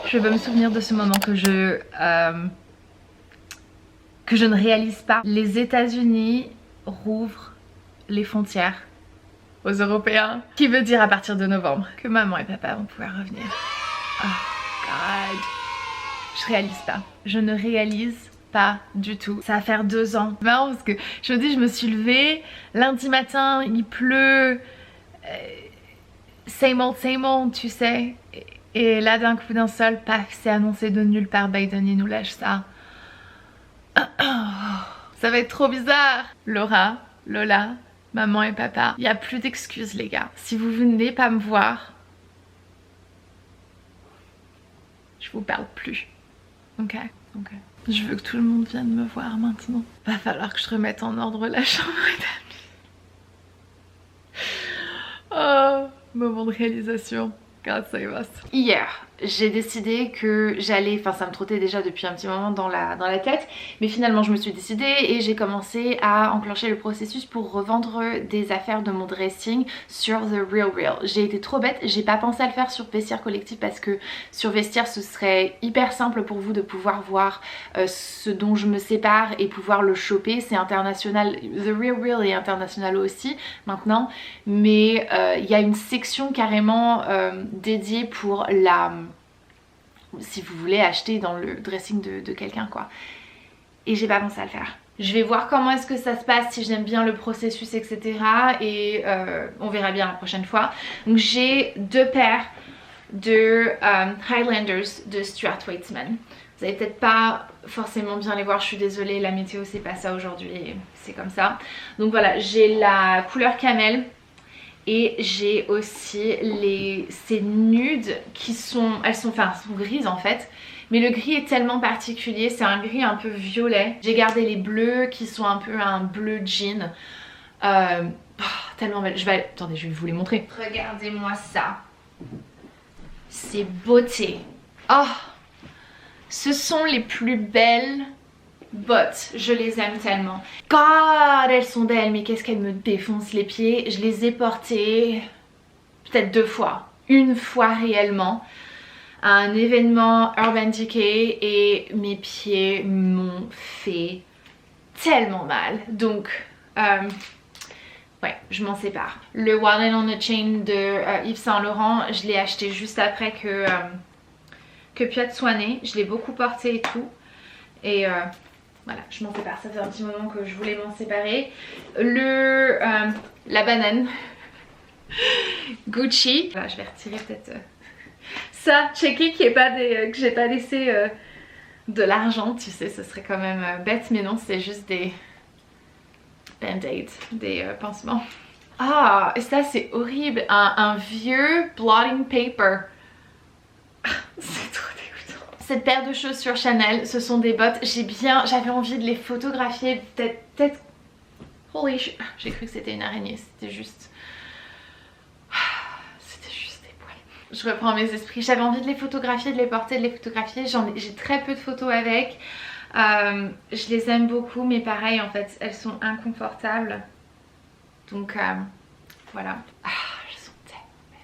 Je veux me souvenir de ce moment que je ne réalise pas. Les États-Unis rouvrent les frontières aux Européens. Qui veut dire à partir de novembre que maman et papa vont pouvoir revenir. Oh God. Je réalise pas. Je ne réalise pas du tout. Ça va faire 2 ans. C'est marrant parce que je me dis, je me suis levée lundi matin, il pleut. Same old, tu sais. Et là d'un coup d'un seul, paf, c'est annoncé de nulle part, Biden il nous lâche ça. Ça va être trop bizarre. Laura, Lola, maman et papa, il n'y a plus d'excuses les gars. Si vous venez pas me voir, je vous parle plus. Ok. Je veux que tout le monde vienne me voir maintenant. Va falloir que je remette en ordre la chambre d'amis. Oh, moment de réalisation. God save us. Hier, j'ai décidé que j'allais, enfin ça me trottait déjà depuis un petit moment dans la tête, mais finalement je me suis décidée et j'ai commencé à enclencher le processus pour revendre des affaires de mon dressing sur The Real Real. J'ai été trop bête, j'ai pas pensé à le faire sur Vestiaire Collectif parce que sur Vestiaire ce serait hyper simple pour vous de pouvoir voir ce dont je me sépare et pouvoir le choper. C'est international, The Real Real est international aussi maintenant, mais il y a une section carrément dédiée pour la... si vous voulez acheter dans le dressing de quelqu'un quoi. Et j'ai pas pensé à le faire. Je vais voir comment est-ce que ça se passe, si j'aime bien le processus etc. Et on verra bien la prochaine fois. Donc j'ai 2 paires de Highlanders de Stuart Weitzman. Vous allez peut-être pas forcément bien les voir, je suis désolée, la météo c'est pas ça aujourd'hui, c'est comme ça. Donc voilà, j'ai la couleur camel. Et j'ai aussi ces nudes qui sont, elles sont grises en fait. Mais le gris est tellement particulier, c'est un gris un peu violet. J'ai gardé les bleus qui sont un peu un bleu jean. Tellement belle. Attendez, je vais vous les montrer. Regardez-moi ça. C'est beauté. Oh, ce sont les plus belles bottes, je les aime tellement. God, elles sont belles, mais qu'est-ce qu'elles me défoncent les pieds. Je les ai portées peut-être 2 fois. Une fois réellement à un événement Urban Decay et mes pieds m'ont fait tellement mal. Donc ouais, je m'en sépare. Le Wallet on a Chain de Yves Saint Laurent, je l'ai acheté juste après que Piat soit né. Je l'ai beaucoup porté et tout. Et voilà, je m'en sépare. Ça fait un petit moment que je voulais m'en séparer. La banane Gucci. Voilà, je vais retirer peut-être ça. Checker qu'il n'y ait pas que j'ai pas laissé de l'argent. Tu sais, ce serait quand même bête. Mais non, c'est juste des band-aids, des pansements. Ah, et ça c'est horrible. Un vieux blotting paper. C'est trop dégoûtant. Cette paire de chaussures Chanel, ce sont des bottes. J'avais envie de les photographier. Peut-être. Holy shit. J'ai cru que c'était une araignée. C'était juste des poils. Je reprends mes esprits. J'avais envie de les photographier, de les porter, de les photographier. J'ai très peu de photos avec. Je les aime beaucoup, mais pareil en fait, elles sont inconfortables. Donc voilà. Elles sont tellement belles.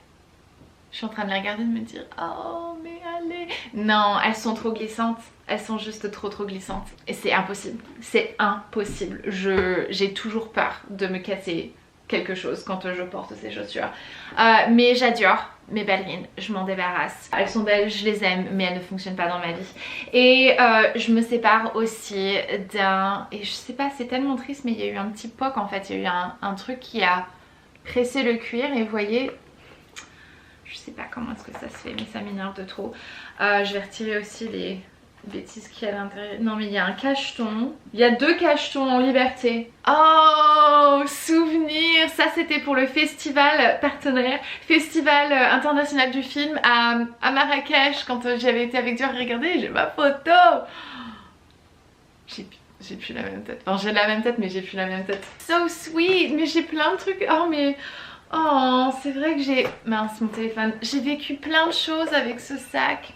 Je suis en train de les regarder et de me dire oh mais allez. Non, elles sont trop glissantes. Elles sont juste trop glissantes. Et c'est impossible. C'est impossible. J'ai toujours peur de me casser quelque chose quand je porte ces chaussures. Mais j'adore mes ballerines, je m'en débarrasse. Elles sont belles, je les aime, mais elles ne fonctionnent pas dans ma vie. Et je me sépare aussi d'un... Et je sais pas, c'est tellement triste, mais il y a eu un petit poc en fait. Il y a eu un truc qui a pressé le cuir et vous voyez... Je sais pas comment est-ce que ça se fait, mais ça m'énerve de trop. Je vais retirer aussi les bêtises qu'il y a à l'intérieur. Non mais il y a un cacheton. Il y a 2 cachetons en liberté. Oh, souvenir. Ça c'était pour le festival partenaire, festival international du film à Marrakech. Quand j'avais été avec Dior, regardez, j'ai ma photo. J'ai plus la même tête. Enfin j'ai la même tête mais j'ai plus la même tête. So sweet. Mais j'ai plein de trucs. Oh mais... Oh, c'est vrai que j'ai... Mince, mon téléphone. J'ai vécu plein de choses avec ce sac.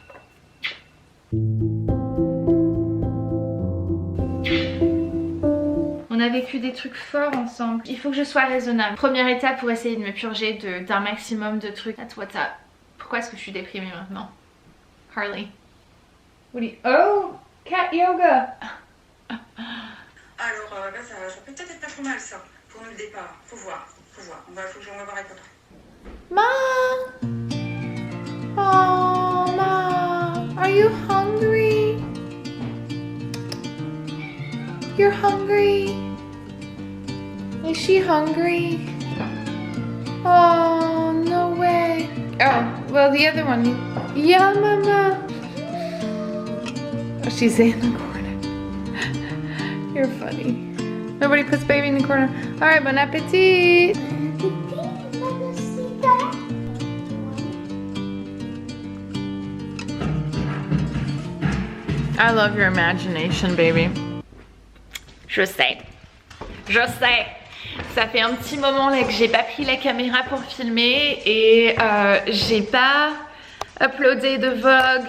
On a vécu des trucs forts ensemble. Il faut que je sois raisonnable. Première étape pour essayer de me purger d'un maximum de trucs. That's what's up. Pourquoi est-ce que je suis déprimée maintenant? Harley. What do you... Oh, cat yoga. Alors là, ça peut peut-être être pas trop mal ça, pour nous le départ. Faut voir. Faut que on va voir avec papa. Mom! Oh, Mom, are you hungry? You're hungry? Is she hungry? Oh, no way. Oh, well, the other one. Yeah, Mama. Oh, she's in the corner. You're funny. Nobody puts baby in the corner. All right, bon appetit. I love your imagination, baby. Je sais. Ça fait un petit moment là que j'ai pas pris la caméra pour filmer et j'ai pas uploadé de vlog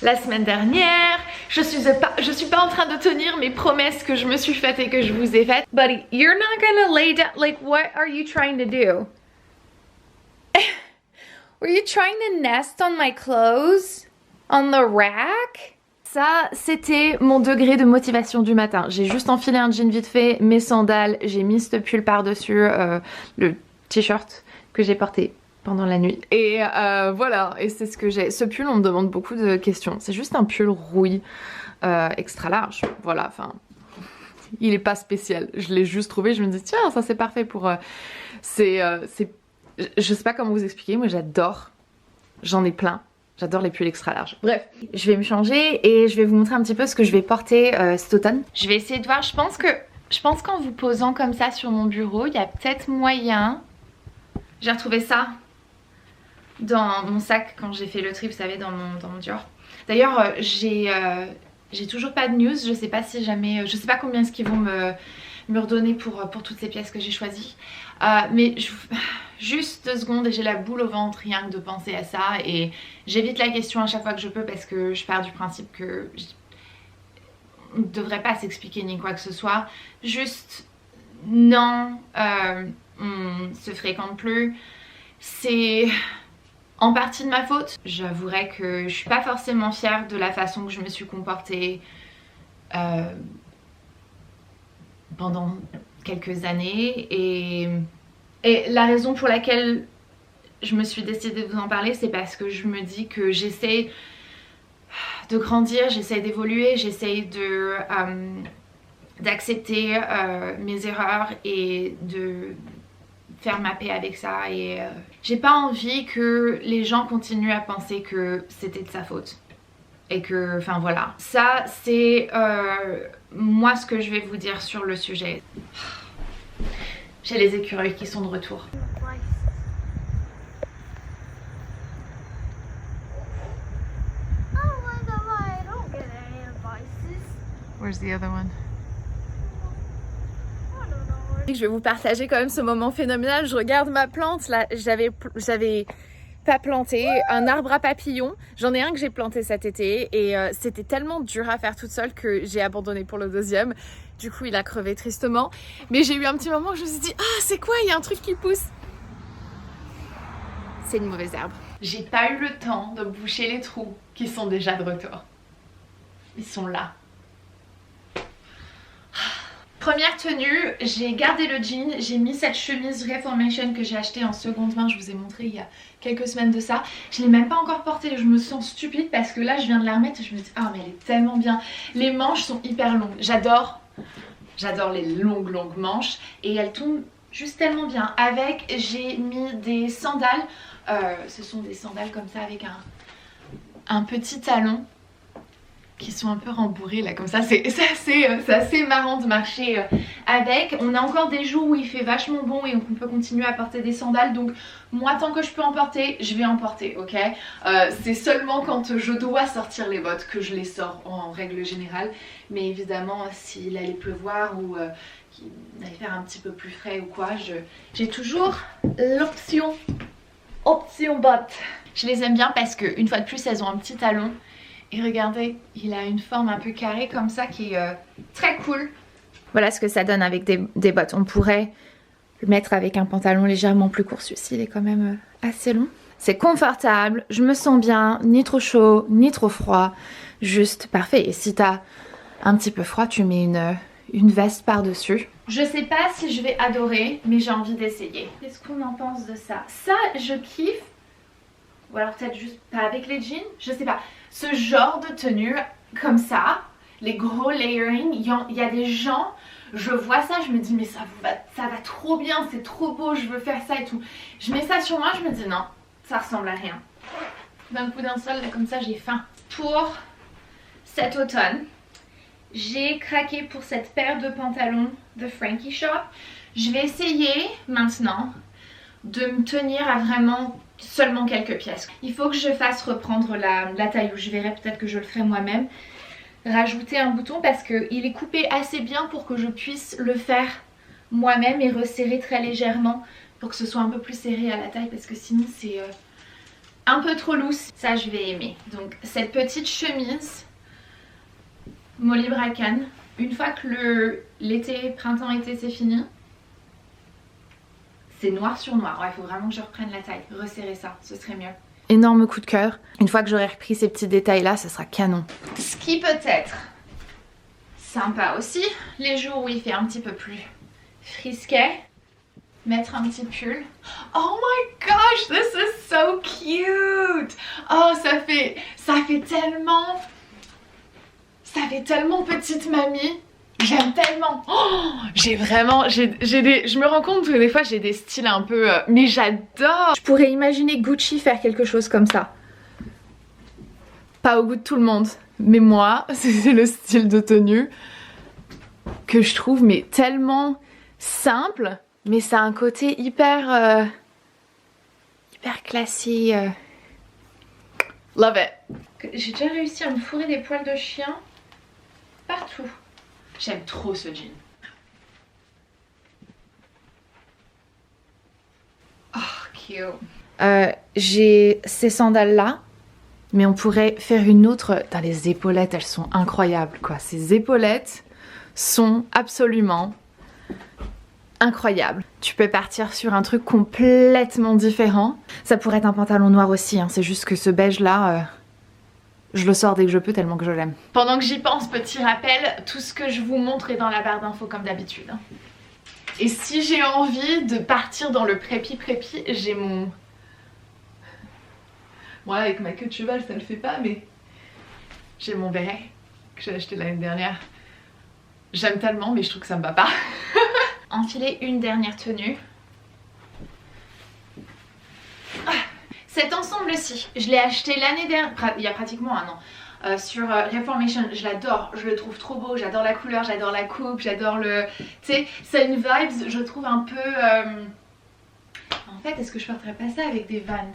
la semaine dernière. Je suis pas en train de tenir mes promesses que je me suis faites et que je vous ai faites. Buddy, you're not gonna lay down. Like, what are you trying to do? Were you trying to nest on my clothes? On the rack? Ça, c'était mon degré de motivation du matin. J'ai juste enfilé un jean vite fait, mes sandales, j'ai mis ce pull par-dessus le t-shirt que j'ai porté pendant la nuit. Et voilà, et c'est ce que j'ai. Ce pull, on me demande beaucoup de questions. C'est juste un pull rouille extra large. Voilà, enfin, il est pas spécial. Je l'ai juste trouvé, je me dis tiens, ça c'est parfait pour... je sais pas comment vous expliquer, moi j'adore. J'en ai plein. J'adore les pulls extra larges. Bref, je vais me changer et je vais vous montrer un petit peu ce que je vais porter cet automne. Je vais essayer de voir, je pense qu'en vous posant comme ça sur mon bureau, il y a peut-être moyen. J'ai retrouvé ça dans mon sac quand j'ai fait le tri, vous savez, dans mon Dior. D'ailleurs, j'ai toujours pas de news, je sais pas si jamais, je sais pas combien est-ce qu'ils vont me redonner pour toutes ces pièces que j'ai choisies. Mais juste 2 secondes et j'ai la boule au ventre rien que de penser à ça et j'évite la question à chaque fois que je peux parce que je pars du principe que on ne devrait pas s'expliquer ni quoi que ce soit. Juste non, on se fréquente plus. C'est en partie de ma faute. J'avouerai que je suis pas forcément fière de la façon que je me suis comportée pendant quelques années et la raison pour laquelle je me suis décidée de vous en parler, c'est parce que je me dis que j'essaie de grandir, j'essaie d'évoluer, j'essaie d'accepter mes erreurs et de faire ma paix avec ça et j'ai pas envie que les gens continuent à penser que c'était de sa faute et que, enfin voilà. Ça c'est moi ce que je vais vous dire sur le sujet. J'ai les écureuils qui sont de retour. Where's the other one? Je vais vous partager quand même ce moment phénoménal. Je regarde ma plante là, j'avais pas planté un arbre à papillons. J'en ai un que j'ai planté cet été et c'était tellement dur à faire toute seule que j'ai abandonné pour le deuxième. Du coup il a crevé tristement. Mais j'ai eu un petit moment où je me suis dit ah c'est quoi, il y a un truc qui pousse. C'est une mauvaise herbe. J'ai pas eu le temps de boucher les trous qui sont déjà de retour. Ils sont là. Première tenue, j'ai gardé le jean, j'ai mis cette chemise Reformation que j'ai achetée en seconde main, je vous ai montré il y a quelques semaines de ça. Je l'ai même pas encore portée, je me sens stupide parce que là je viens de la remettre et je me dis ah mais elle est tellement bien. Les manches sont hyper longues, j'adore les longues manches et elles tombent juste tellement bien. Avec j'ai mis des sandales, ce sont des sandales comme ça avec un petit talon qui sont un peu rembourrés là comme ça, c'est assez marrant de marcher avec. On a encore des jours où il fait vachement bon et on peut continuer à porter des sandales, donc moi tant que je peux en porter, je vais en porter, ok. C'est seulement quand je dois sortir les bottes que je les sors en règle générale, mais évidemment s'il allait pleuvoir ou qu'il allait faire un petit peu plus frais ou quoi, j'ai toujours l'option bottes. Je les aime bien parce que une fois de plus elles ont un petit talon. Et regardez, il a une forme un peu carrée comme ça qui est très cool. Voilà ce que ça donne avec des bottes. On pourrait le mettre avec un pantalon légèrement plus court. Celui-ci il est quand même assez long. C'est confortable, je me sens bien, ni trop chaud, ni trop froid, juste parfait. Et si t'as un petit peu froid, tu mets une veste par-dessus. Je sais pas si je vais adorer, mais j'ai envie d'essayer. Qu'est-ce qu'on en pense de ça? Ça, je kiffe. Ou alors peut-être juste pas avec les jeans, je sais pas. Ce genre de tenue comme ça, les gros layering, il y a des gens, je vois ça, je me dis mais ça va trop bien, c'est trop beau, je veux faire ça et tout. Je mets ça sur moi, je me dis non, ça ressemble à rien. D'un coup d'un seul, là, comme ça j'ai faim. Pour cet automne, j'ai craqué pour cette paire de pantalons de Frankie Shop. Je vais essayer maintenant de me tenir à vraiment seulement quelques pièces. Il faut que je fasse reprendre la taille, ou je verrai, peut-être que je le ferai moi-même. Rajouter un bouton parce qu'il est coupé assez bien pour que je puisse le faire moi-même et resserrer très légèrement pour que ce soit un peu plus serré à la taille, parce que sinon c'est un peu trop loose. Ça je vais aimer. Donc cette petite chemise Molly Bracken, une fois que l'été, printemps-été c'est fini, c'est noir sur noir. Ouais, il faut vraiment que je reprenne la taille, resserrer ça, ce serait mieux. Énorme coup de cœur. Une fois que j'aurai repris ces petits détails là, ce sera canon. Ce qui peut être sympa aussi, les jours où il fait un petit peu plus frisquet, mettre un petit pull. Oh my gosh, this is so cute. Oh, ça fait tellement petite mamie. J'aime tellement. Oh, je me rends compte que des fois j'ai des styles un peu mais j'adore. Je pourrais imaginer Gucci faire quelque chose comme ça. Pas au goût de tout le monde, mais moi c'est le style de tenue que je trouve mais tellement simple, mais ça a un côté hyper classique. Love it. J'ai déjà réussi à me fourrer des poils de chien partout. J'aime trop ce jean. Oh, cute. J'ai ces sandales là, mais on pourrait faire une autre. Dans les épaulettes, elles sont incroyables quoi. Ces épaulettes sont absolument incroyables. Tu peux partir sur un truc complètement différent. Ça pourrait être un pantalon noir aussi, hein. C'est juste que ce beige là... je le sors dès que je peux tellement que je l'aime. Pendant que j'y pense, petit rappel, tout ce que je vous montre est dans la barre d'infos comme d'habitude. Et si j'ai envie de partir dans le prépi, j'ai mon... Moi avec ma queue de cheval ça le fait pas, mais j'ai mon béret que j'ai acheté l'année dernière. J'aime tellement mais je trouve que ça me va pas. Enfiler une dernière tenue. Cet ensemble-ci, je l'ai acheté l'année dernière, il y a pratiquement un an, sur Reformation. Je l'adore, je le trouve trop beau, j'adore la couleur, j'adore la coupe, j'adore le... Tu sais, c'est une vibe, je trouve un peu... En fait, est-ce que je porterais pas ça avec des Vans?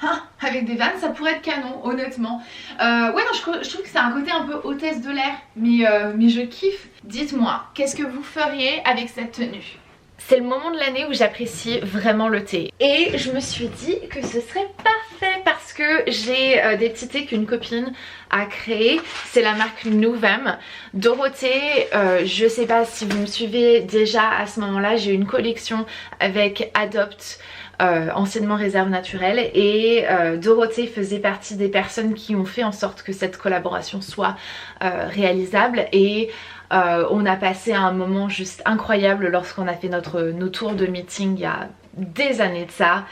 Hein, avec des Vans, ça pourrait être canon, honnêtement. Ouais, non, je trouve que c'est un côté un peu hôtesse de l'air, mais je kiffe. Dites-moi, qu'est-ce que vous feriez avec cette tenue? C'est le moment de l'année où j'apprécie vraiment le thé. Et je me suis dit que ce serait parfait parce que j'ai des petits thés qu'une copine a créé. C'est la marque Nouvem. Dorothée, je sais pas si vous me suivez déjà à ce moment-là, j'ai eu une collection avec Adopt, anciennement Réserve Naturelle. Et Dorothée faisait partie des personnes qui ont fait en sorte que cette collaboration soit réalisable. Et... on a passé un moment juste incroyable lorsqu'on a fait nos tours de meeting il y a des années de ça.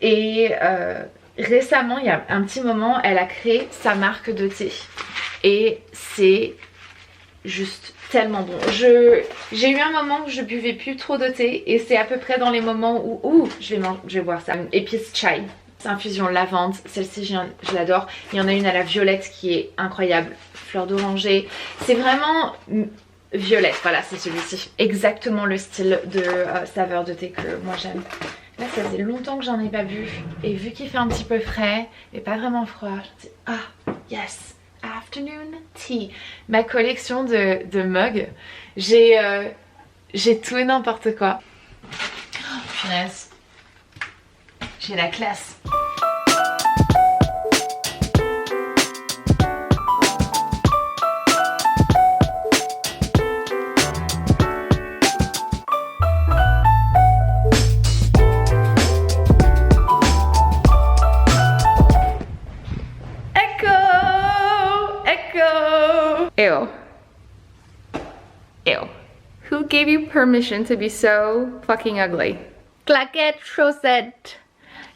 Et récemment, il y a un petit moment, elle a créé sa marque de thé. Et c'est juste tellement bon. J'ai eu un moment où je buvais plus trop de thé. Et c'est à peu près dans les moments où je vais boire ça. Épice chai. Infusion lavande, celle-ci je l'adore. Il y en a une à la violette qui est incroyable, fleur d'oranger. C'est vraiment violette, voilà c'est celui-ci. Exactement le style de saveur de thé que moi j'aime. Là ça faisait longtemps que j'en ai pas bu et vu qu'il fait un petit peu frais mais pas vraiment froid, je me dis ah yes, afternoon tea. Ma collection de mugs, j'ai tout et n'importe quoi. Oh, punaise. J'ai la classe. Ew. Ew. Who gave you permission to be so fucking ugly? Claquette, chaussette.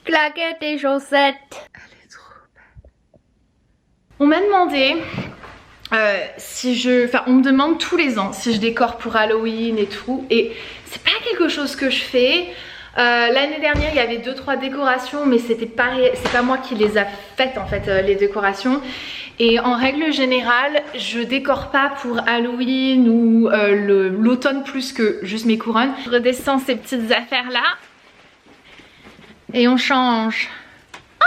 Claquette et chaussettes. Elle est trop belle. On m'a demandé si je... Enfin, on me demande tous les ans si je décore pour Halloween et tout. Et c'est pas quelque chose que je fais. L'année dernière il y avait 2-3 décorations, mais c'est pas moi qui les a faites en fait, les décorations. Et en règle générale je décore pas pour Halloween ou l'automne plus que juste mes couronnes. Je redescends ces petites affaires là et on change. Ah,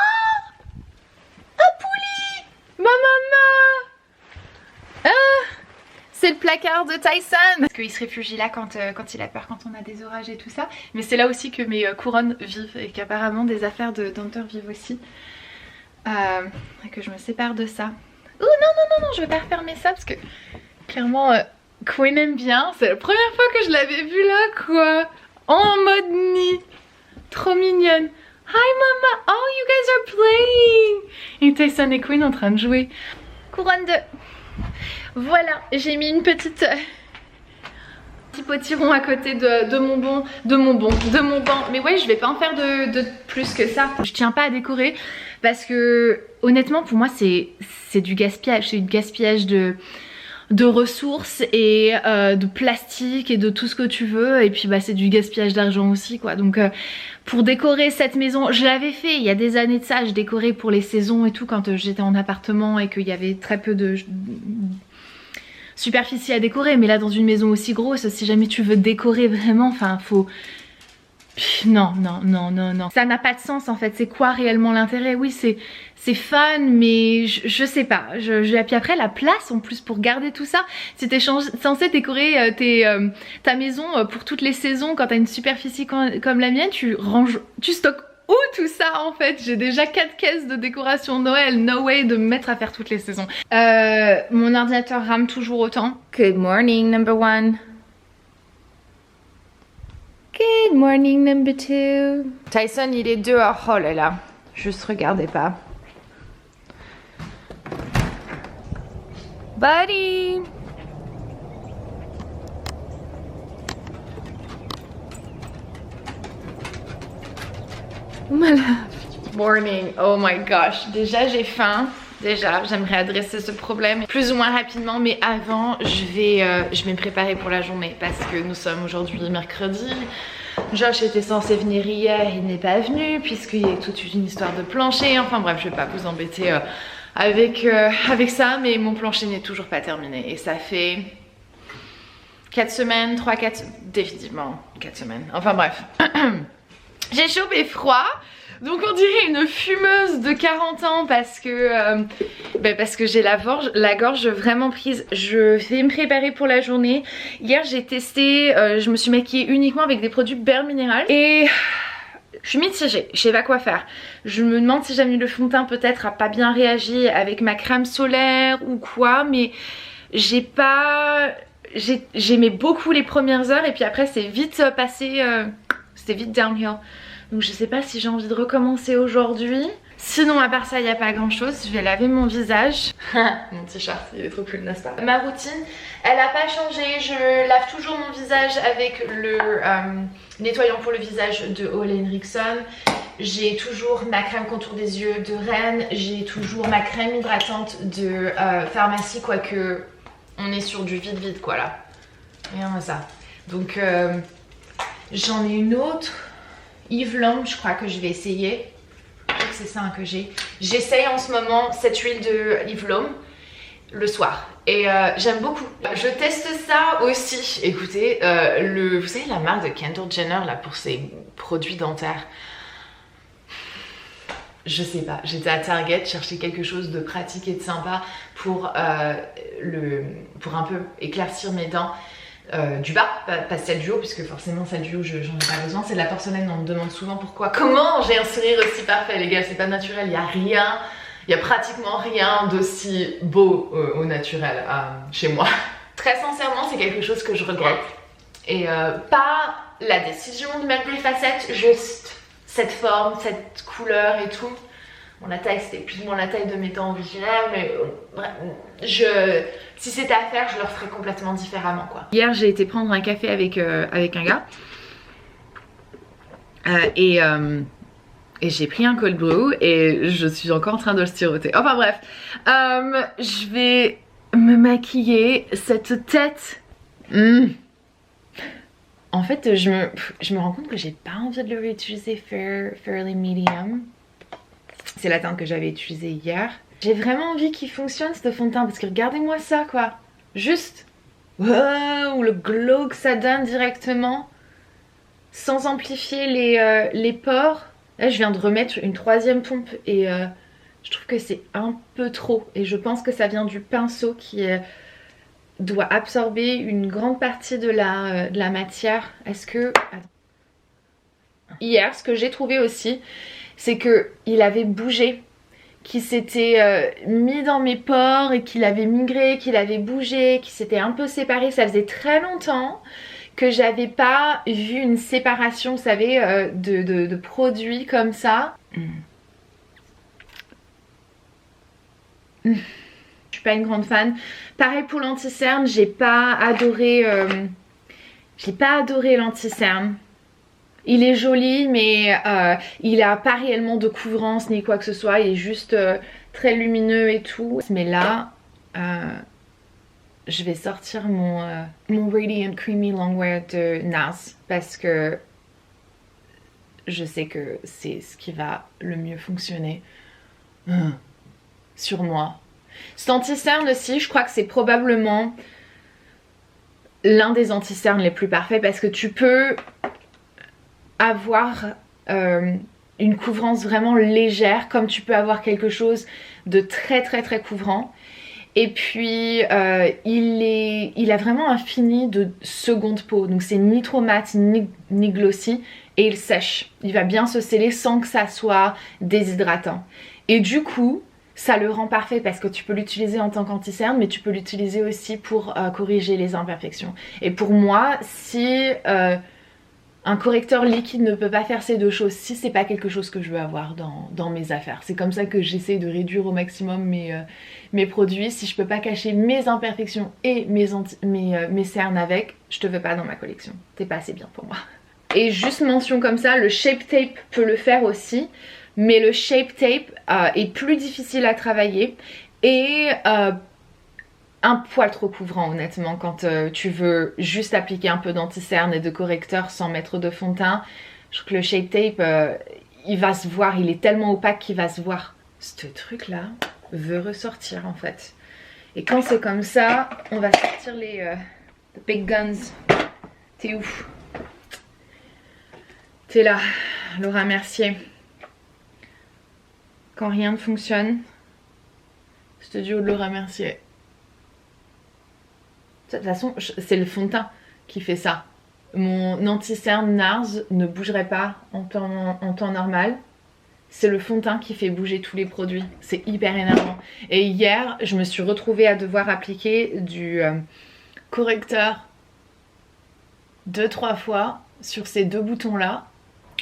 un poulie, ma maman. C'est le placard de Tyson. Parce qu'il se réfugie là quand il a peur, quand on a des orages et tout ça. Mais c'est là aussi que mes couronnes vivent et qu'apparemment des affaires de Hunter vivent aussi. Et que je me sépare de ça. Oh non, je vais pas refermer ça parce que clairement Queen aime bien. C'est la première fois que je l'avais vue là quoi. En mode nid. Trop mignonne. Hi mama, oh you guys are playing. Et Tyson et Queen en train de jouer. Couronne de... Voilà, j'ai mis une petite petit potiron à côté de mon banc. Mais ouais, je vais pas en faire de plus que ça. Je tiens pas à décorer parce que honnêtement pour moi c'est du gaspillage. C'est du gaspillage de ressources et de plastique et de tout ce que tu veux. Et puis bah c'est du gaspillage d'argent aussi quoi. Donc pour décorer cette maison, je l'avais fait il y a des années de ça. Je décorais pour les saisons et tout quand j'étais en appartement et qu'il y avait très peu de superficie à décorer. Mais là dans une maison aussi grosse, si jamais tu veux décorer vraiment, enfin faut... Non, ça n'a pas de sens en fait. C'est quoi réellement l'intérêt? Oui c'est fun mais je sais pas. Et puis après la place en plus pour garder tout ça. Si t'es censé décorer ta maison pour toutes les saisons, quand t'as une superficie comme la mienne, tu stockes où tout ça en fait? J'ai déjà 4 caisses de décoration Noël. No way de me mettre à faire toutes les saisons. Mon ordinateur rame toujours autant. Good morning number 1. Good morning number 2. Tyson il est dehors, oh là là, juste regardez pas. Buddy. Malade. Morning, oh my gosh, déjà j'ai faim. Déjà, j'aimerais adresser ce problème plus ou moins rapidement, mais avant, je vais me préparer pour la journée parce que nous sommes aujourd'hui mercredi. Josh était censé venir hier, il n'est pas venu puisqu'il y a toute une histoire de plancher. Enfin bref, je vais pas vous embêter avec ça, mais mon plancher n'est toujours pas terminé et ça fait 4 semaines, 3-4, définitivement 4 semaines. Enfin bref, j'ai chaud et froid. Donc on dirait une fumeuse de 40 ans parce que j'ai la gorge vraiment prise. Je vais me préparer pour la journée. Hier j'ai testé, je me suis maquillée uniquement avec des produits Bare Mineral et je suis mitigée, je sais pas quoi faire. Je me demande si j'ai mis le fond de teint peut-être a pas bien réagi avec ma crème solaire ou quoi, mais j'aimais beaucoup les premières heures et puis après c'est vite passé, c'était vite downhill. Donc je sais pas si j'ai envie de recommencer aujourd'hui. Sinon à part ça il n'y a pas grand chose. Je vais laver mon visage. Mon t-shirt il est trop cool n'est-ce pas? Ma routine elle a pas changé. Je lave toujours mon visage avec le nettoyant pour le visage de Ole Henriksen. J'ai toujours ma crème contour des yeux de Rennes. J'ai toujours ma crème hydratante de pharmacie, quoique on est sur du vide quoi là. Rien à ça. Donc j'en ai une autre. Yves Lhomme, je crois que je vais essayer. Je crois que c'est ça que j'ai. J'essaye en ce moment cette huile de Yves Lhomme le soir. Et j'aime beaucoup. Je teste ça aussi. Écoutez, vous savez la marque de Kendall Jenner là pour ses produits dentaires. Je sais pas, j'étais à Target chercher quelque chose de pratique et de sympa pour un peu éclaircir mes dents. Du bas, pas celle du haut, puisque forcément celle du haut j'en ai pas besoin. C'est de la porcelaine, on me demande souvent pourquoi. Comment j'ai un sourire aussi parfait les gars, c'est pas naturel, il y a rien, il y a pratiquement rien d'aussi beau au naturel chez moi. Très sincèrement c'est quelque chose que je regrette. Et pas la décision de mettre des facettes, juste cette forme, cette couleur et tout. Bon, la taille c'était plus ou moins la taille de mes dents originales, mais si c'était à faire, je le referais complètement différemment quoi. Hier j'ai été prendre un café avec un gars et j'ai pris un cold brew et je suis encore en train de le siroter. Enfin bref, je vais me maquiller cette tête. En fait, je me rends compte que j'ai pas envie de le réutiliser Fairly Medium. C'est la teinte que j'avais utilisée hier. J'ai vraiment envie qu'il fonctionne ce fond de teint parce que regardez-moi ça quoi. Juste, wow, le glow que ça donne directement sans amplifier les pores. Là, je viens de remettre une 3e pompe et je trouve que c'est un peu trop. Et je pense que ça vient du pinceau qui doit absorber une grande partie de la matière. Est-ce que... Attends. Hier, ce que j'ai trouvé aussi, c'est qu'il avait bougé, qu'il s'était mis dans mes pores et qu'il avait migré, qu'il avait bougé, qu'il s'était un peu séparé. Ça faisait très longtemps que j'avais pas vu une séparation, vous savez, de produits comme ça. Je suis pas une grande fan. Pareil pour l'anti-cerne, j'ai pas adoré l'anti-cerne. Il est joli mais il a pas réellement de couvrance ni quoi que ce soit, il est juste très lumineux et tout. Mais là, je vais sortir mon Radiant Creamy Longwear de NARS parce que je sais que c'est ce qui va le mieux fonctionner sur moi. Cet anti-cerne aussi, je crois que c'est probablement l'un des anti-cernes les plus parfaits parce que tu peux avoir une couvrance vraiment légère comme tu peux avoir quelque chose de très couvrant. Et puis il a vraiment un fini de seconde peau, donc c'est ni trop mat ni glossy et il sèche. Il va bien se sceller sans que ça soit déshydratant. Et du coup ça le rend parfait parce que tu peux l'utiliser en tant qu'anti-cerne mais tu peux l'utiliser aussi pour corriger les imperfections. Et pour moi, si un correcteur liquide ne peut pas faire ces deux choses, si c'est pas quelque chose que je veux avoir dans mes affaires. C'est comme ça que j'essaie de réduire au maximum mes produits. Si je peux pas cacher mes imperfections et mes cernes avec, je te veux pas dans ma collection. T'es pas assez bien pour moi. Et juste mention comme ça, le Shape Tape peut le faire aussi. Mais le Shape Tape est plus difficile à travailler et un poil trop couvrant honnêtement quand tu veux juste appliquer un peu d'anti-cerne et de correcteur sans mettre de fond de teint. Je trouve que le Shape Tape il va se voir, il est tellement opaque qu'il va se voir. Ce truc là veut ressortir en fait. Et quand c'est comme ça, on va sortir les the big guns. T'es où? T'es là, Laura Mercier. Quand rien ne fonctionne, studio de Laura Mercier. De toute façon, c'est le fond de teint qui fait ça. Mon anti-cerne NARS ne bougerait pas en temps normal. C'est le fond de teint qui fait bouger tous les produits. C'est hyper énervant. Et hier, je me suis retrouvée à devoir appliquer du correcteur 2-3 fois sur ces deux boutons-là.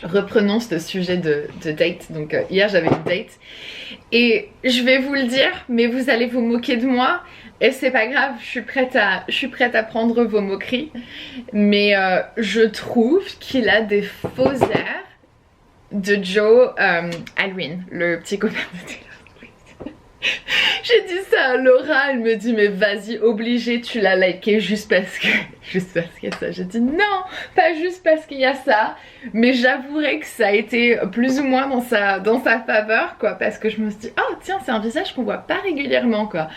Reprenons ce sujet de date. Donc hier j'avais une date et je vais vous le dire, mais vous allez vous moquer de moi et c'est pas grave, je suis prête à prendre vos moqueries, mais je trouve qu'il a des faux airs de Joe Alwyn, le petit copain de Taylor Swift. J'ai dit ça à Laura, elle me dit mais vas-y, obligé, tu l'as liké juste parce qu'il y a ça. J'ai dit non, pas juste parce qu'il y a ça, mais j'avouerai que ça a été plus ou moins dans sa faveur quoi, parce que je me suis dit oh tiens, c'est un visage qu'on voit pas régulièrement quoi.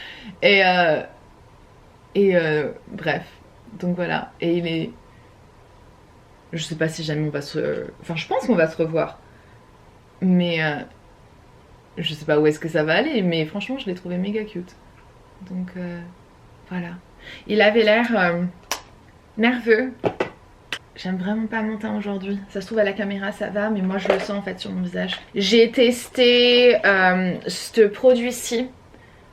Et bref, donc voilà, et il est, je sais pas si jamais on va enfin je pense qu'on va se revoir, mais je sais pas où est-ce que ça va aller, mais franchement je l'ai trouvé méga cute. Donc voilà. Il avait l'air nerveux. J'aime vraiment pas mon teint aujourd'hui. Ça se trouve à la caméra ça va, mais moi je le sens en fait sur mon visage. J'ai testé ce produit-ci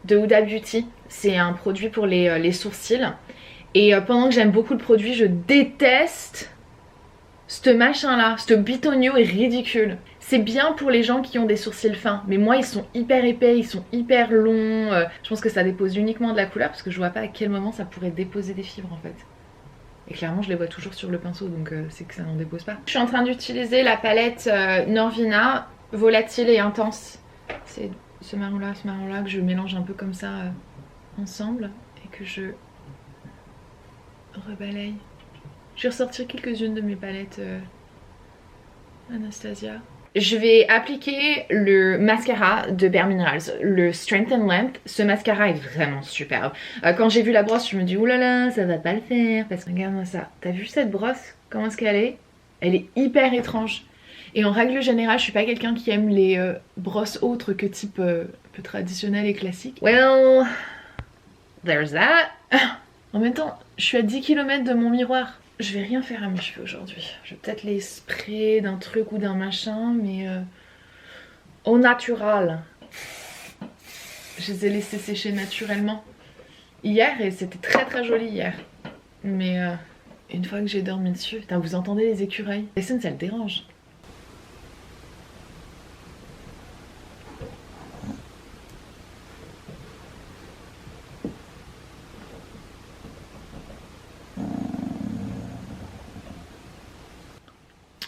de Huda Beauty. C'est un produit pour les sourcils. Et pendant que j'aime beaucoup le produit, je déteste ce machin là. Ce bitonio est ridicule. c'est bien pour les gens qui ont des sourcils fins, mais moi ils sont hyper épais, ils sont hyper longs, je pense que ça dépose uniquement de la couleur parce que je vois pas à quel moment ça pourrait déposer des fibres en fait. Et clairement je les vois toujours sur le pinceau, donc c'est que ça n'en dépose pas. Je suis en train d'utiliser la palette Norvina volatile et intense. C'est ce marron là que je mélange un peu comme ça ensemble et que je rebalaye. Je vais ressortir quelques-unes de mes palettes Anastasia. Je vais appliquer le mascara de Bare Minerals, le Strength and Length. Ce mascara est vraiment superbe. Quand j'ai vu la brosse, je me dis oulala, ça va pas le faire. Parce que regarde-moi ça. T'as vu cette brosse? Comment est-ce qu'elle est? Elle est hyper étrange. Et en règle générale, je suis pas quelqu'un qui aime les brosses autres que type un peu traditionnel et classique. Well, there's that. En même temps, je suis à 10 km de mon miroir. Je vais rien faire à mes cheveux aujourd'hui. Je vais peut-être les sprayer d'un truc ou d'un machin, mais au natural. Je les ai laissés sécher naturellement hier et c'était très très joli hier. Mais une fois que j'ai dormi dessus, putain, vous entendez les écureuils? Jason, ça le dérange.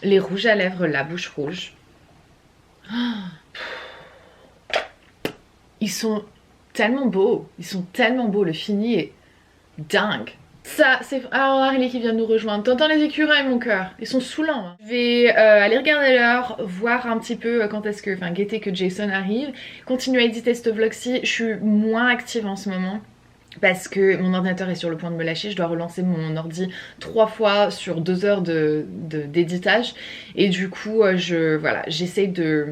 Les rouges à lèvres, la bouche rouge. Ils sont tellement beaux. Ils sont tellement beaux. Le fini est dingue. Ça, c'est... Ah, Harley qui vient de nous rejoindre. T'entends les écureuils, mon cœur? Ils sont saoulants. Hein. Je vais aller regarder l'heure, voir un petit peu quand est-ce que... Enfin, guetter que Jason arrive. Continuer à éditer ce vlog-ci. Je suis moins active en ce moment. Parce que mon ordinateur est sur le point de me lâcher, je dois relancer mon ordi 3 fois sur 2 heures d'éditage. Et du coup, voilà, j'essaie de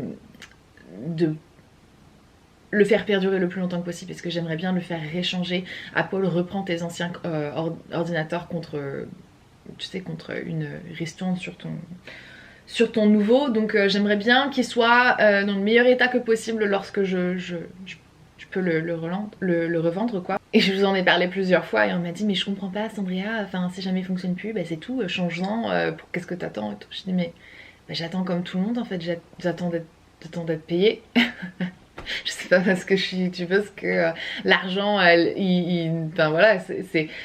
le faire perdurer le plus longtemps que possible parce que j'aimerais bien le faire réchanger. Apple, reprend tes anciens ordinateurs contre, tu sais, contre une ristourne sur ton nouveau. Donc j'aimerais bien qu'il soit dans le meilleur état que possible lorsque je peux le revendre quoi. Et je vous en ai parlé plusieurs fois et on m'a dit mais je comprends pas Sandria, enfin si jamais il fonctionne plus, bah c'est tout, change-en, qu'est-ce que t'attends? Je dis mais bah, j'attends comme tout le monde en fait, j'attends d'être payée. Je sais pas parce que je suis tu parce que l'argent enfin voilà,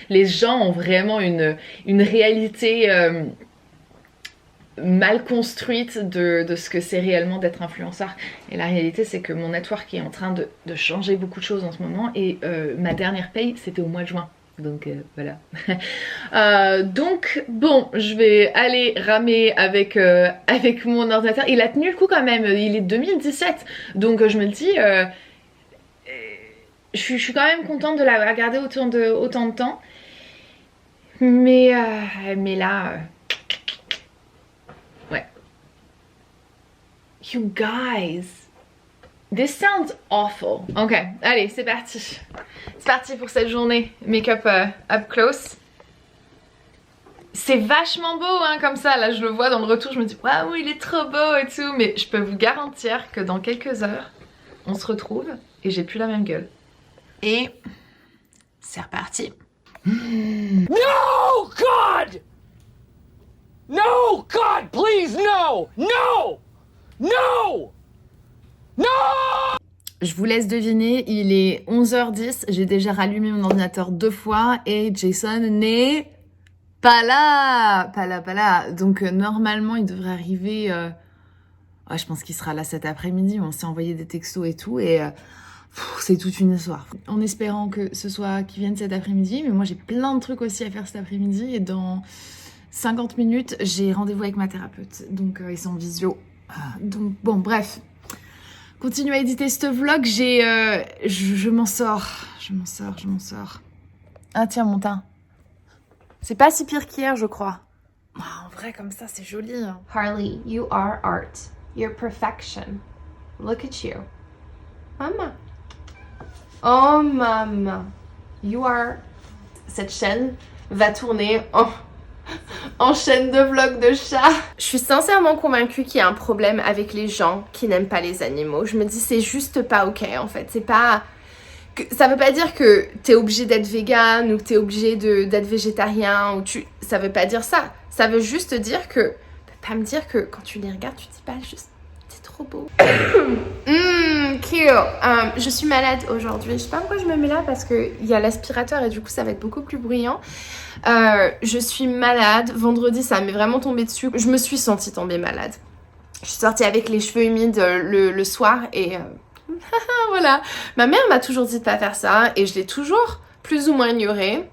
les gens ont vraiment une réalité mal construite de ce que c'est réellement d'être influenceur. Et la réalité c'est que mon network est en train de changer beaucoup de choses en ce moment et ma dernière paye c'était au mois de juin. Donc voilà. Donc bon, je vais aller ramer avec mon ordinateur. Il a tenu le coup quand même, il est 2017. Donc je me dis, je suis quand même contente de l'avoir gardé autant de temps. Mais là... ouais. You guys, this sounds awful. Ok, allez, c'est parti. C'est parti pour cette journée make-up up close. C'est vachement beau hein, comme ça, là je le vois dans le retour, je me dis waouh il est trop beau et tout. Mais je peux vous garantir que dans quelques heures, on se retrouve et j'ai plus la même gueule. Et c'est reparti. No, God! No, God, please, no! No! No! No! Je vous laisse deviner, il est 11h10, j'ai déjà rallumé mon ordinateur 2 fois et Jason n'est pas là. Pas là. Donc normalement il devrait arriver, ouais, je pense qu'il sera là cet après-midi, on s'est envoyé des textos et tout et c'est toute une histoire. En espérant que ce soit qu'il vienne cet après-midi, mais moi j'ai plein de trucs aussi à faire cet après-midi et dans 50 minutes j'ai rendez-vous avec ma thérapeute, donc ils sont en visio. Donc bon bref. Continue à éditer ce vlog, je m'en sors. Ah tiens mon teint. C'est pas si pire qu'hier je crois. En vrai comme ça c'est joli. Hein. Harley, you are art. You're perfection. Look at you. Mama. Oh mama. You are... Cette chaîne va tourner en chaîne de vlog de chat. Je suis sincèrement convaincue qu'il y a un problème avec les gens qui n'aiment pas les animaux. Je me dis c'est juste pas ok en fait. C'est pas... Ça veut pas dire que t'es obligé d'être vegan ou que t'es obligé d'être végétarien ou ça veut pas dire ça. Ça veut juste dire que... Pas me dire que quand tu les regardes tu dis pas juste... C'est trop beau. Cute. Je suis malade aujourd'hui. Je sais pas pourquoi je me mets là parce qu'il y a l'aspirateur et du coup ça va être beaucoup plus bruyant. Je suis malade. Vendredi ça m'est vraiment tombé dessus. Je me suis sentie tomber malade. Je suis sortie avec les cheveux humides le soir et voilà. Ma mère m'a toujours dit de pas faire ça et je l'ai toujours plus ou moins ignoré.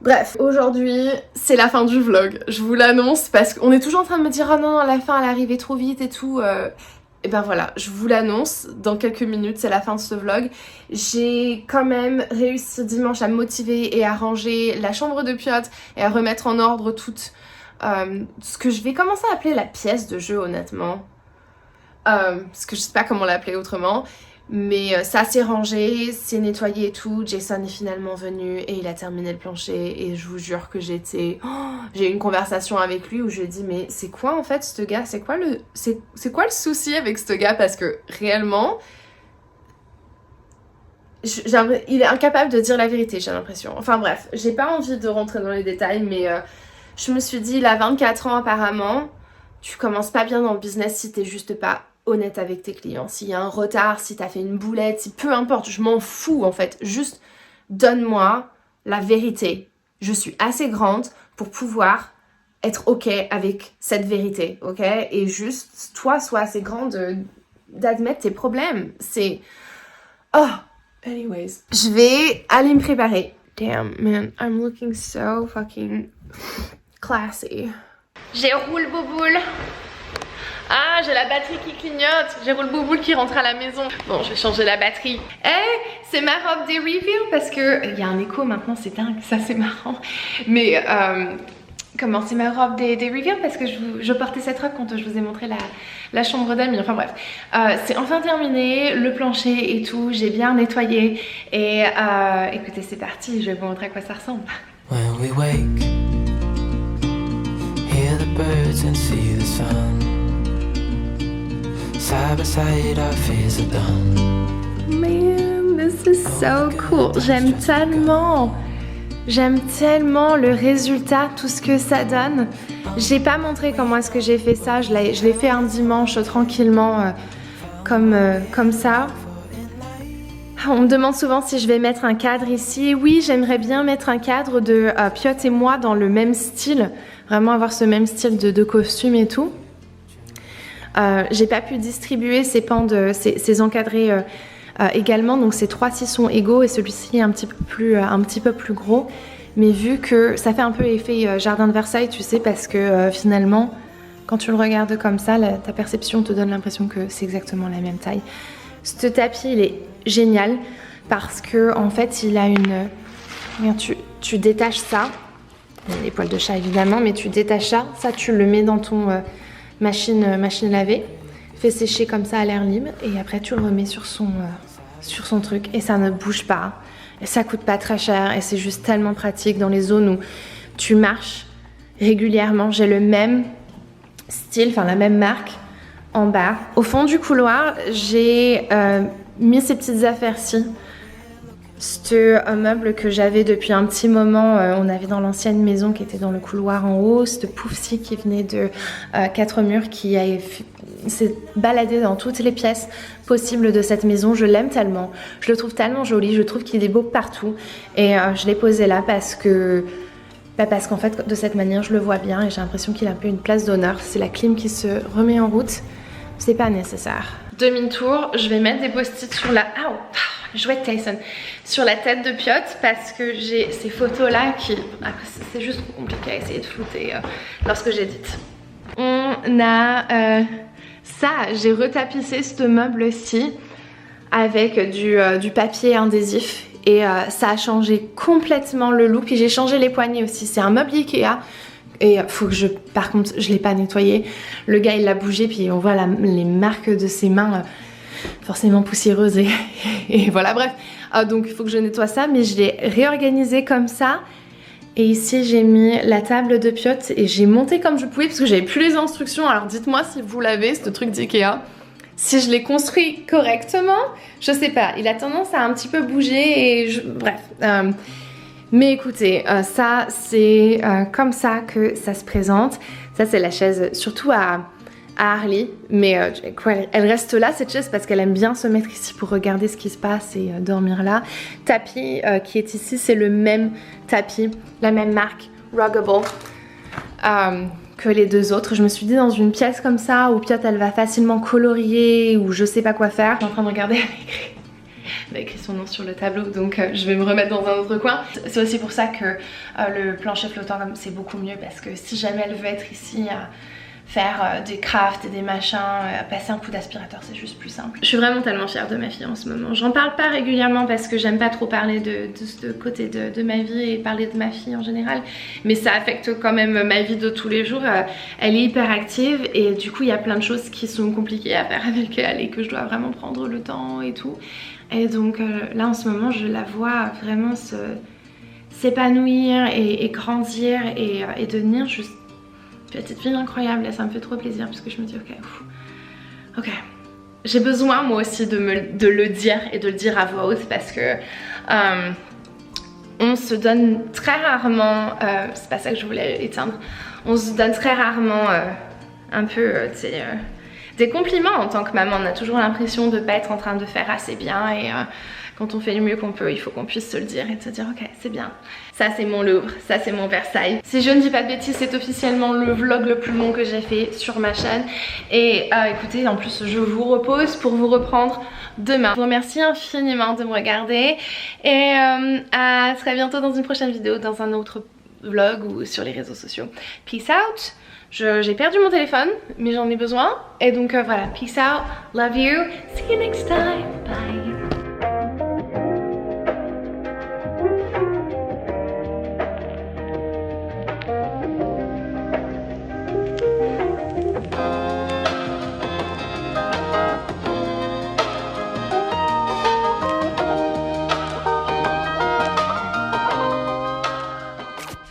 Bref, aujourd'hui c'est la fin du vlog, je vous l'annonce parce qu'on est toujours en train de me dire oh non, la fin elle est arrivée trop vite et tout. Et ben voilà, je vous l'annonce, dans quelques minutes c'est la fin de ce vlog. J'ai quand même réussi dimanche à me motiver et à ranger la chambre de Piotr et à remettre en ordre toute ce que je vais commencer à appeler la pièce de jeu honnêtement. Parce que je sais pas comment l'appeler autrement. Mais ça s'est rangé, c'est nettoyé et tout. Jason est finalement venu et il a terminé le plancher. Et je vous jure que j'ai eu une conversation avec lui où je lui ai dit mais c'est quoi en fait ce gars? C'est quoi le souci avec ce gars? Parce que réellement, il est incapable de dire la vérité, j'ai l'impression. Enfin bref, j'ai pas envie de rentrer dans les détails, mais je me suis dit il a 24 ans apparemment. Tu commences pas bien dans le business si t'es juste pas honnête avec tes clients. S'il y a un retard, si t'as fait une boulette, si peu importe, je m'en fous en fait. Juste donne-moi la vérité. Je suis assez grande pour pouvoir être ok avec cette vérité, ok? Et juste, toi, sois assez grande d'admettre tes problèmes. C'est... Oh, anyways. Je vais aller me préparer. Damn, man, I'm looking so fucking classy. J'ai roule bouboule. Ah, j'ai la batterie qui clignote. J'ai roule bouboule qui rentre à la maison. Bon, je vais changer la batterie. C'est ma robe des Reveal parce que il y a un écho maintenant, c'est dingue, ça c'est marrant. Mais comment, c'est ma robe des Reveal parce que je portais cette robe quand je vous ai montré la chambre d'amis. Enfin bref, c'est enfin terminé, le plancher et tout, j'ai bien nettoyé. Et écoutez, c'est parti, je vais vous montrer à quoi ça ressemble. When we wake, hear the birds and see the sun. Side by side, our fears are done. Man, this is so cool. J'aime tellement le résultat, tout ce que ça donne. J'ai pas montré comment est-ce que j'ai fait ça. Je l'ai fait un dimanche tranquillement, comme ça. On me demande souvent si je vais mettre un cadre ici. Oui, j'aimerais bien mettre un cadre de Piotr et moi dans le même style. Vraiment avoir ce même style de costume et tout. J'ai pas pu distribuer ces pans, ces encadrés également, donc ces 3-6 sont égaux et celui-ci est un petit peu plus gros. Mais vu que ça fait un peu effet jardin de Versailles, tu sais, parce que finalement, quand tu le regardes comme ça, ta perception te donne l'impression que c'est exactement la même taille. Ce tapis, il est génial parce que en fait, il a une... Regarde, tu détaches ça, il y a les poils de chat évidemment, mais tu détaches ça, tu le mets dans ton... machine lavée, fait sécher comme ça à l'air libre et après tu le remets sur son truc et ça ne bouge pas et ça coûte pas très cher et c'est juste tellement pratique dans les zones où tu marches régulièrement. J'ai le même style, enfin la même marque en bas. Au fond du couloir, j'ai mis ces petites affaires-ci. C'est un meuble que j'avais depuis un petit moment, on avait dans l'ancienne maison qui était dans le couloir en haut, ce pouf-ci qui venait de 4 murs qui s'est baladé dans toutes les pièces possibles de cette maison. Je l'aime tellement, je le trouve tellement joli, je trouve qu'il est beau partout et je l'ai posé là parce qu'en fait de cette manière je le vois bien et j'ai l'impression qu'il a un peu une place d'honneur. C'est la clim qui se remet en route, c'est pas nécessaire. Demi-tour, je vais mettre des post-it sur la... Jouette Tyson sur la tête de Piotr parce que j'ai ces photos là qui... Après c'est juste trop compliqué à essayer de flouter lorsque j'édite. On a ça, j'ai retapissé ce meuble-ci avec du papier adhésif et ça a changé complètement le look. Puis j'ai changé les poignées aussi, c'est un meuble Ikea. Et faut que par contre je l'ai pas nettoyé. Le gars il l'a bougé puis on voit les marques de ses mains forcément poussiéreuses et voilà bref. Donc il faut que je nettoie ça mais je l'ai réorganisé comme ça. Et ici j'ai mis la table de Piotr et j'ai monté comme je pouvais parce que j'avais plus les instructions. Alors dites-moi si vous l'avez ce truc d'Ikea. Si je l'ai construit correctement, je sais pas. Il a tendance à un petit peu bouger et bref. Mais écoutez, ça c'est comme ça que ça se présente. Ça c'est la chaise surtout à à Harley, mais quoi, elle reste là cette chaise parce qu'elle aime bien se mettre ici pour regarder ce qui se passe et dormir là. Tapis qui est ici, c'est le même tapis, la même marque, Ruggable, que les deux autres. Je me suis dit dans une pièce comme ça où peut-être elle va facilement colorier ou je sais pas quoi faire. Je suis en train de regarder elle a écrit son nom sur le tableau, donc je vais me remettre dans un autre coin. C'est aussi pour ça que le plancher flottant c'est beaucoup mieux, parce que si jamais elle veut être ici à faire des crafts et des machins, passer un coup d'aspirateur, c'est juste plus simple. Je suis vraiment tellement fière de ma fille en ce moment. J'en parle pas régulièrement parce que j'aime pas trop parler de ce côté de ma vie et parler de ma fille en général, mais ça affecte quand même ma vie de tous les jours. Elle est hyper active et du coup il y a plein de choses qui sont compliquées à faire avec elle et que je dois vraiment prendre le temps et tout. Et donc là en ce moment je la vois vraiment s'épanouir et grandir et devenir juste petite fille incroyable, et ça me fait trop plaisir parce que je me dis ok, j'ai besoin moi aussi de le dire et de le dire à voix haute, parce que on se donne très rarement, c'est pas ça que je voulais éteindre, on se donne très rarement un peu des compliments en tant que maman. On a toujours l'impression de pas être en train de faire assez bien, et quand on fait le mieux qu'on peut, il faut qu'on puisse se le dire et se dire ok, c'est bien. Ça c'est mon Louvre, ça c'est mon Versailles. Si je ne dis pas de bêtises, c'est officiellement le vlog le plus long que j'ai fait sur ma chaîne. Et écoutez, en plus je vous repose pour vous reprendre demain. Je vous remercie infiniment de me regarder et à très bientôt dans une prochaine vidéo, dans un autre vlog ou sur les réseaux sociaux. Peace out. J'ai perdu mon téléphone, mais j'en ai besoin. Et donc voilà, peace out, love you, see you next time, bye.